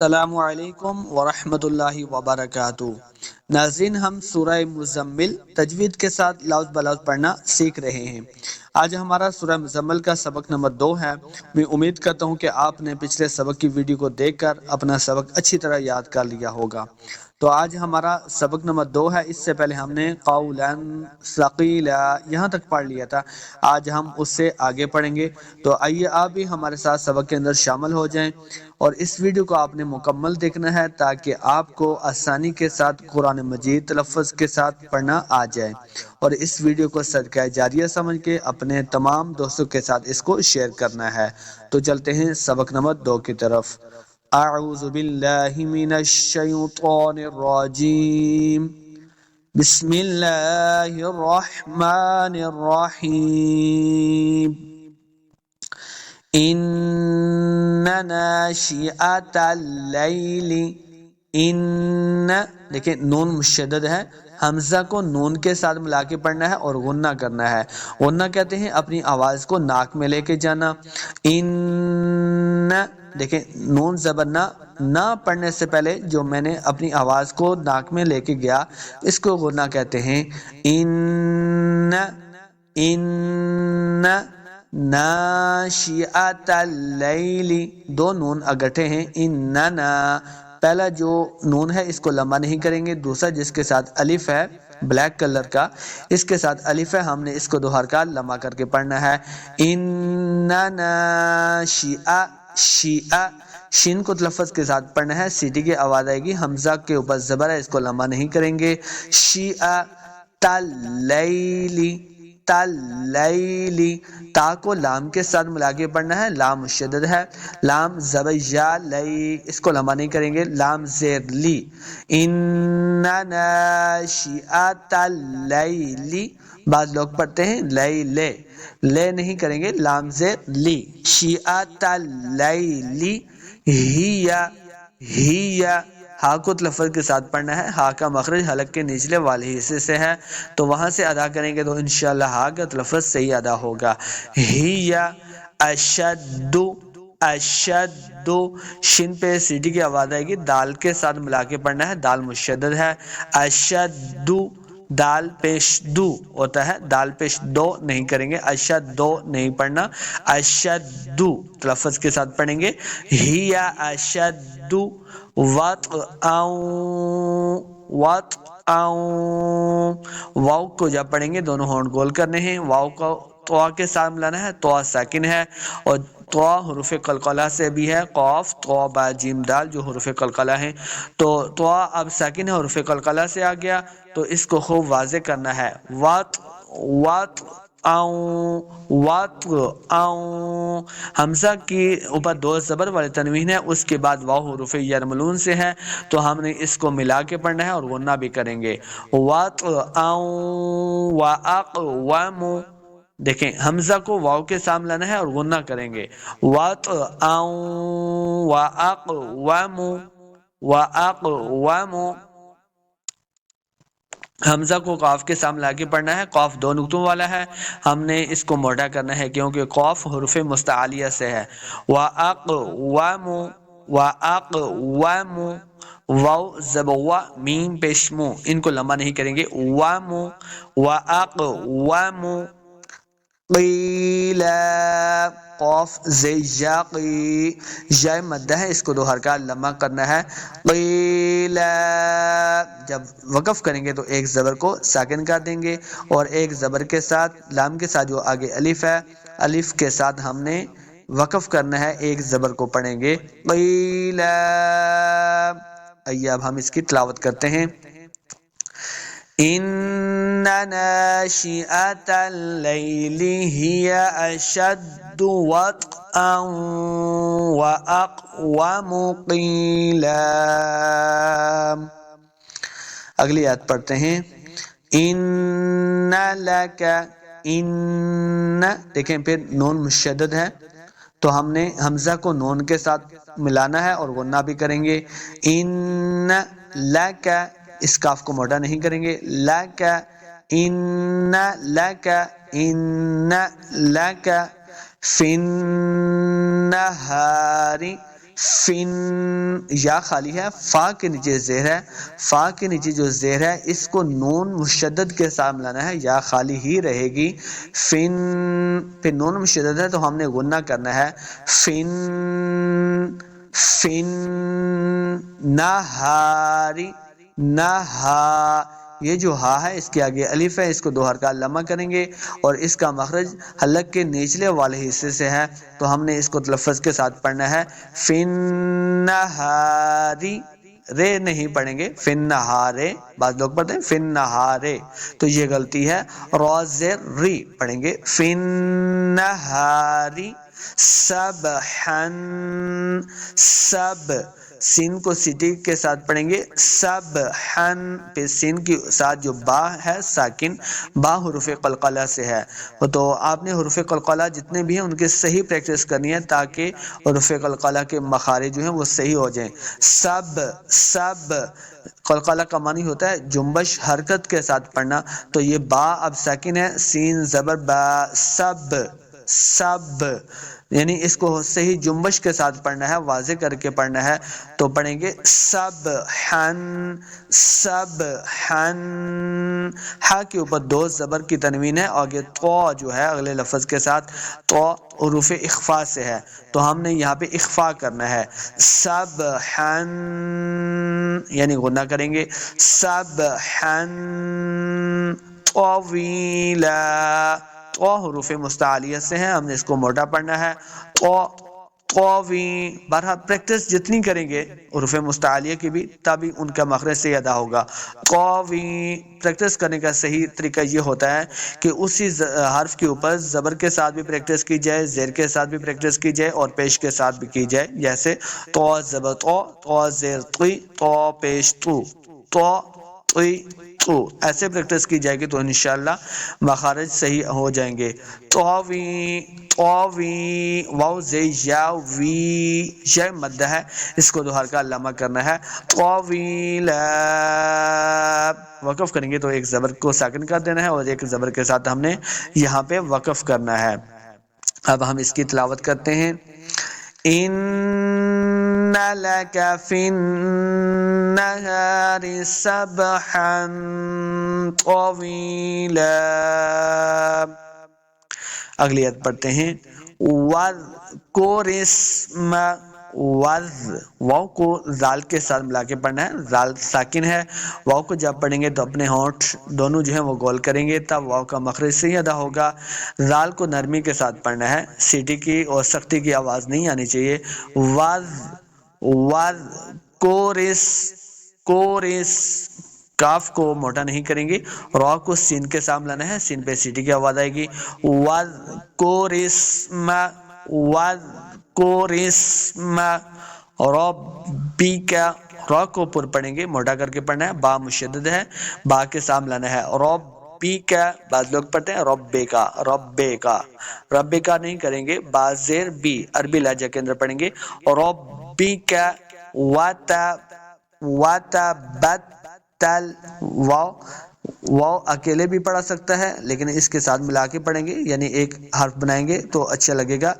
السلام علیکم ورحمۃ اللہ وبرکاتہ۔ ناظرین، ہم سورہ مزمل تجوید کے ساتھ لفظ بلفظ پڑھنا سیکھ رہے ہیں۔ آج ہمارا سورہ مزمل کا سبق نمبر 2 ہے۔ میں امید کرتا ہوں کہ آپ نے پچھلے سبق کی ویڈیو کو دیکھ کر اپنا سبق اچھی طرح یاد کر لیا ہوگا۔ تو آج ہمارا سبق نمبر 2 ہے۔ اس سے پہلے ہم نے قولا ثقیلا یہاں تک پڑھ لیا تھا، آج ہم اس سے آگے پڑھیں گے۔ تو آئیے آپ بھی ہمارے ساتھ سبق کے اندر شامل ہو جائیں، اور اس ویڈیو کو آپ نے مکمل دیکھنا ہے تاکہ آپ کو آسانی کے ساتھ قرآن مجید تلفظ کے ساتھ پڑھنا آ جائے، اور اس ویڈیو کو صدقہ جاریہ سمجھ کے اپنے تمام دوستوں کے ساتھ اس کو شیئر کرنا ہے۔ تو چلتے ہیں سبق نمبر 2 کی طرف۔ اعوذ باللہ من الشیطان الرجیم، بسم اللہ الرحمن الرحیم۔ ان ناشئۃ اللیل، ان، دیکھیں نون مشدد ہے، حمزہ کو نون کے ساتھ ملا کے پڑھنا ہے اور غنہ کرنا ہے۔ غنہ کہتے ہیں اپنی آواز کو ناک میں لے کے جانا۔ ان، دیکھیں نون زبر نہ پڑھنے سے پہلے جو میں نے اپنی آواز کو ناک میں لے کے گیا، اس کو غنہ کہتے ہیں۔ ان، ان ناشئۃ اللیل، دو نون اگٹھے ہیں۔ اننا، پہلا جو نون ہے اس کو لمبا نہیں کریں گے، دوسرا جس کے ساتھ الف ہے بلیک کلر کا، اس کے ساتھ الف ہے، ہم نے اس کو دو حرکات لمبا کر کے پڑھنا ہے۔ اننا شیئا، شین کو تلفظ کے ساتھ پڑھنا ہے، سیٹی کی آواز آئے گی، حمزہ کے اوپر زبر ہے، اس کو لمبا نہیں کریں گے۔ شیئا تلیلی، تلیلی، تا کو لام کے ساتھ ملا کے پڑھنا ہے، لام مشدد ہے، لام زبر یا لئی، اس کو لمبا نہیں کریں گے، لام زیر لی۔ ان ناشئۃ اللیل، بعض لوگ پڑھتے ہیں لے لے نہیں کریں گے، لام زیر لی۔ شیئۃ اللیل ہی، ہا کو تلفظ کے ساتھ پڑھنا ہے، ہا کا مخرج حلق کے نچلے والے حصے سے ہے، تو وہاں سے ادا کریں گے تو انشاءاللہ ہا کا تلفظ صحیح ادا ہوگا۔ ہی اشد، اشد، شن پہ سیٹی کی آواز آئے گی، دال کے ساتھ ملا کے پڑھنا ہے، دال مشدد ہے۔ اشد، دال پیش دو ہوتا ہے، دال پیش دو نہیں کریں گے، اشد دو نہیں پڑھنا، اشد تلفظ کے ساتھ پڑھیں گے۔ ہی اشد وطئا، وطئا، واو کو جب پڑھیں گے دونوں ہونٹ گول کرنے ہیں، واو کو طوا کے ساتھ ملانا ہے، طوا ساکن ہے، اور طوا حروف قلقلہ سے بھی ہے، قاف طوا با جیم دال جو حروف قلقلہ ہیں، تو طوا اب ساکن ہے، حروف قلقلہ سے آ گیا، تو اس کو خوب واضح کرنا ہے۔ وط، وط وط، حمزہ کی اوپر دو زبر والے تنوین ہے، اس کے بعد واو حروف یرملون سے ہے، تو ہم نے اس کو ملا کے پڑھنا ہے اور غنہ بھی کریں گے۔ وطئا واقوم، دیکھیں حمزہ کو واو کے ساتھ لانا ہے اور غنہ کریں گے۔ وطئا واقوم، واقوم، حمزہ کو قاف کے سامنے لا کے پڑھنا ہے، قاف دو نقطوں والا ہے، ہم نے اس کو موٹا کرنا ہے کیونکہ قاف حروف مستعلیہ سے ہے۔ وَأَقْوَمُ، وَأَقْوَمُ، واو زبوا میم پیشمو، ان کو لمبا نہیں کریں گے۔ وَمُ، وَأَقْوَمُ، قیلا، قاف زیاقی، یا مدہ ہے، اس کو دو حرکات لمبا کرنا ہے۔ قیلا، جب وقف کریں گے تو ایک زبر کو ساکن کر دیں گے، اور ایک زبر کے ساتھ لام کے ساتھ جو آگے الف ہے، الف کے ساتھ ہم نے وقف کرنا ہے، ایک زبر کو پڑھیں گے۔ قیلا، آئیے اب ہم اس کی تلاوت کرتے ہیں۔ ان ناشئۃ اللیل ہی اشد وطئا واقوم قیلا۔ اگلی آیت پڑھتے ہیں۔ ان لک، ان، دیکھیں پھر نون مشدد ہے، تو ہم نے حمزہ کو نون کے ساتھ ملانا ہے اور غنہ بھی کریں گے۔ ان لک، اس کاف کو موٹا نہیں کریں گے، لک، ان لک، ان لک، فی النہار، فن، یا خالی ہے، فا کے نیچے زیر ہے، فا کے نیچے جو زیر ہے اس کو نون مشدد کے ساتھ ملانا ہے، یا خالی ہی رہے گی، فن، پھر نون مشدد ہے تو ہم نے غنہ کرنا ہے، فن، فن نہاری، نہا، یہ جو ہا ہے اس کے آگے الف ہے، اس کو دو حرکات لمبا کریں گے اور اس کا مخرج حلق کے نچلے والے حصے سے ہے، تو ہم نے اس کو تلفظ کے ساتھ پڑھنا ہے، فن نہاری، رے نہیں پڑھیں گے، فن نہارے، بعض لوگ پڑھتے ہیں فن نہارے، تو یہ غلطی ہے، روزر ری پڑھیں گے، فن نہاری، سبحن، سب، سین کو سٹی کے ساتھ پڑھیں گے، سبحن، پھر سین کے ساتھ جو با ہے ساکن، با حروف قلقلہ سے ہے، تو آپ نے حروف قلقلہ جتنے بھی ہیں ان کے صحیح پریکٹس کرنی ہے تاکہ حروف قلقلہ کے مخارج جو ہیں وہ صحیح ہو جائیں، سب، سب، قلقلہ کا معنی ہوتا ہے جنبش حرکت کے ساتھ پڑھنا، تو یہ با اب ساکن ہے، سین زبر با، سب، سب، یعنی اس کو صحیح جنبش کے ساتھ پڑھنا ہے، واضح کر کے پڑھنا ہے، تو پڑھیں گے سبحن، سبحن، ہا کے اوپر دو زبر کی تنوین ہے، آگے تو جو ہے اگلے لفظ کے ساتھ تو حروف اخفا سے ہے، تو ہم نے یہاں پہ اخفا کرنا ہے، سبحن، یعنی غنہ کریں گے، سبحن طویلا، تو حروف مستعلیہ سے ہیں، ہم نے اس کو موٹا پڑھنا ہے، تو طوی، بہرحال پریکٹس جتنی کریں گے حروف مستعلیہ کی بھی تبھی ان کا مخرج سے ادا ہوگا، طوی، پریکٹس کرنے کا صحیح طریقہ یہ ہوتا ہے کہ اسی حرف کے اوپر زبر کے ساتھ بھی پریکٹس کی جائے، زیر کے ساتھ بھی پریکٹس کی جائے اور پیش کے ساتھ بھی کی جائے، جیسے تو زبر تو زیر طی، تو پیش تو طی، تو ایسے پریکٹس کی جائے گی تو انشاءاللہ مخارج صحیح ہو جائیں گے، طوی، طوی، واو زی یا وی، یا مد ہے اس کو دو حرکات لمبا کرنا ہے، طویلا، وقف کریں گے تو ایک زبر کو ساکن کر دینا ہے اور ایک زبر کے ساتھ ہم نے یہاں پہ وقف کرنا ہے، اب ہم اس کی تلاوت کرتے ہیں، ان لک فی النہار سبحا طویلا، اگلی عدد پڑھتے ہیں، وَاذْكُرِ اسْمَ، واو کو زال کے ساتھ ملا کے پڑھنا ہے، زال ساکن ہے، واو کو جب پڑھیں گے تو اپنے ہونٹ دونوں جو ہیں وہ گول کریں گے تب واو کا مخرج صحیح ادا ہوگا، زال کو نرمی کے ساتھ پڑھنا ہے، سیٹی کی اور سختی کی آواز نہیں آنی چاہیے، وَاذْكُرِ، کورس، کاف کو موٹا نہیں کریں گے، را کو سین کے ساتھ ملانا ہے، سین پہ سیٹی کی آواز آئے گی، وَاذْكُرِ اسْمَ، وَاذْكُرِ اسْمَ رَبِّكَ، را کو پر پڑھیں گے، موٹا کر کے پڑھنا ہے، با مشدد ہے، با کے ساتھ ملانا ہے، ربک، بعض لوگ پڑھتے ہیں ربکا، ربکا، ربکا نہیں کریں گے، با زیر بی، عربی لہجہ کے اندر پڑھیں گے، ربک، وتبتل، واو اکیلے بھی پڑھا سکتا ہے لیکن اس کے ساتھ ملا کے پڑھیں گے، یعنی ایک حرف بنائیں گے تو اچھا لگے گا،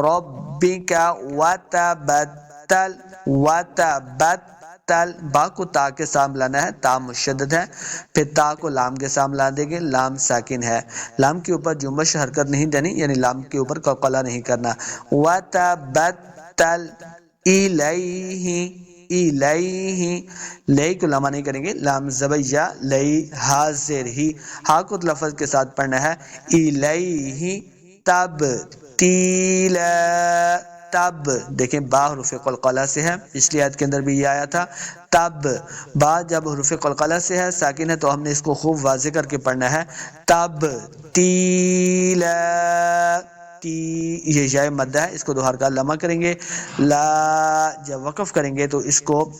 ربک وتبتل، وتبتل، با کو تا کے ساتھ ملانا ہے، تا مشدد ہے، پھر تا کو لام کے ساتھ ملا دیں گے، لام ساکن ہے، لام کے اوپر جنبش حرکت نہیں دینی، یعنی لام کے اوپر قلقلہ نہیں کرنا، وتبتل الیہ، الیہ، لئی کو لامہ نہیں کریں گے، لام زبیہ، لئی، حاضر ہی، ہا کو لفظ کے ساتھ پڑھنا ہے، الیہ تبتیلا، تب، دیکھیں با حروف قلقلہ سے ہے، پچھلی آیت کے اندر بھی یہ آیا تھا، تب، با جب حروف قلقلہ سے ہے ساکن ہے تو ہم نے اس کو خوب واضح کر کے پڑھنا ہے، تب تیلا، یہ جائے مدہ ہے، اس کو دو حرکات لمبا کریں گے، لا، جب وقف کریں گے تو اس کو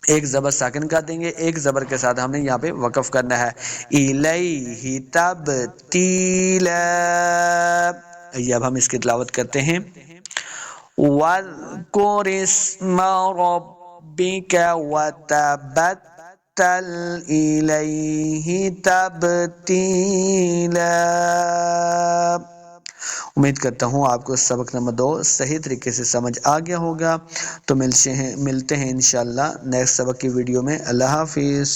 ایک زبر ساکن کر دیں گے، ایک زبر کے ساتھ ہم نے یہاں پہ وقف کرنا ہے، الیہ تبتیلا، اب ہم اس کی تلاوت کرتے ہیں، وَاذْكُرِ اسْمَ رَبِّكَ وَتَبَتَّلْ إِلَيْهِ تَبْتِيلًا، امید کرتا ہوں آپ کو سبق نمبر 2 صحیح طریقے سے سمجھ آ گیا ہوگا۔ تو ملتے ہیں انشاءاللہ نیکسٹ سبق کی ویڈیو میں۔ اللہ حافظ۔